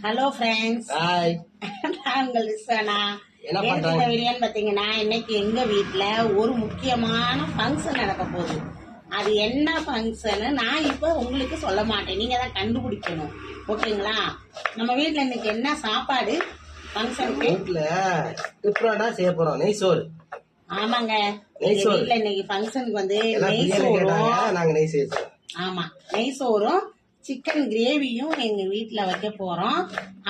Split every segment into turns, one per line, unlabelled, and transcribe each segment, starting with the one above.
Hello friends,
hi.
நான் உங்கள் ரிஸ்வானா.
என்ன
எனக்கு
பண்றாங்க?
இந்த வீடியோன்னு பார்த்தீங்கன்னா, இன்னைக்கு எங்க வீட்டில் ஒரு முக்கியமான ஃபங்க்ஷன் நடக்க போகுது. அது என்ன ஃபங்க்ஷனு நான் இப்போ உங்களுக்கு சொல்ல மாட்டேன், நீங்க தான் கண்டுபிடிக்கணும். ஓகேங்களா? நம்ம வீட்டில் இன்னைக்கு என்ன சாப்பாடு ஃபங்க்ஷனுக்கு?
வீட்டுல டிஃப்ரெண்டா செய்ய போறோம். நெய் சோறு.
ஆமாங்க,
நெய் சோறு.
வீட்டில் இன்னைக்கு ஃபங்க்ஷனுக்கு வந்து
எல்லாம்
நெய்
பிரியாணி கேட்டாங்க,
சோறும்,
நாங்க நெய் செய்ய
ஆமா நெய் சோறும் சிக்கன் கிரேவியும் எங்க வீட்டுல வைக்க போறோம்.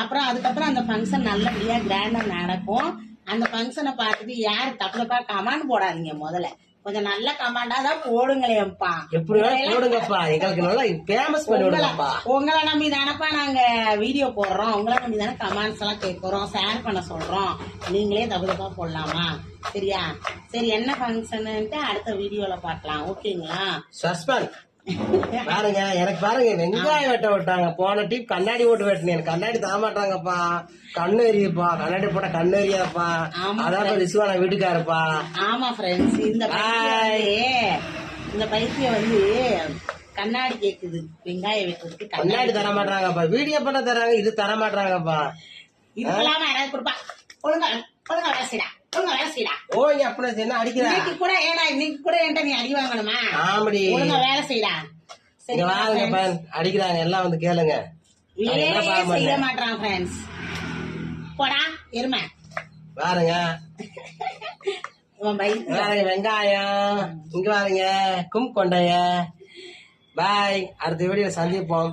அப்புறம் அதுக்கப்புறம் அந்த ஃபங்க்ஷன் நல்லபடியா கிராண்டா நடக்கும். அந்த ஃபங்க்ஷனை பார்த்துட்டு யாரு தப்புதப்பா கமெண்ட் போடாதீங்க, முதல்ல கொஞ்சம் நல்ல கமெண்டா தான் போடுங்களேப்பா.
எப்படி போடுங்கப்பா, எங்களுக்கு நல்லா ஃபேமஸ் பண்ணி விடுங்கப்பா.
உங்களை நம்பி தானப்பா நாங்க வீடியோ போடுறோம், உங்களை நம்பி தானே கமெண்ட்ஸ் எல்லாம் கேட்கறோம், ஷேர் பண்ண சொல்றோம். நீங்களே தப்புதப்பா போடலாமா? சரியா? சரி, என்ன ஃபங்க்ஷன்ட்டு அடுத்த வீடியோல பார்க்கலாம். ஓகேங்களா?
சஸ்பெண்ட் பாருங்க. எனக்கு பாருங்க, வெங்காயம் வெட்ட விட்டாங்க. போன டீப் கண்ணாடி போட்டு வெட்டினேன். எனக்கு கண்ணாடி தர மாட்டாங்கப்பா. கண்ணு எரியுப்பா, கண்ணாடி போட்டா கண்ணு எரியாப்பா. அதான் ரிசுவான வீட்டுக்காரப்பா.
ஆமா ஃப்ரெண்ட்ஸ், இந்த பைத்தியம் வந்து கண்ணாடி கேக்குது, வெங்காயம் வைக்கிறதுக்கு
கண்ணாடி தர மாட்டாங்கப்பா. வீடியோ பண்ண தராங்க, இது தர மாட்டாங்கப்பா.
இதெல்லாம் யாராவது கொடுப்பா? ஒழுங்கா ஒழுங்கா வேலை செய்யடா, ஒழுங்கா வேலை செய்யடா.
ஓ, இங்க அப்படி என்ன அடிக்கிறா?
இன்னைக்கு கூட என்கிட்ட நீ அடி வாங்கணுமா?
ஆமாடி,
ஒழுங்கா வேலை செய்யடா. சரி
வாங்க, அடிக்கிறாங்க எல்லாம் வந்து கேளுங்க.
வேலையே செய்ய மாட்டான் ஃப்ரெண்ட்ஸ். போடா எருமை.
பாருங்க பாருங்க, வெங்காயம் இங்க பாருங்க, கும் கொண்டைய. பாய், அடுத்த வீடியோ சந்திப்போம்.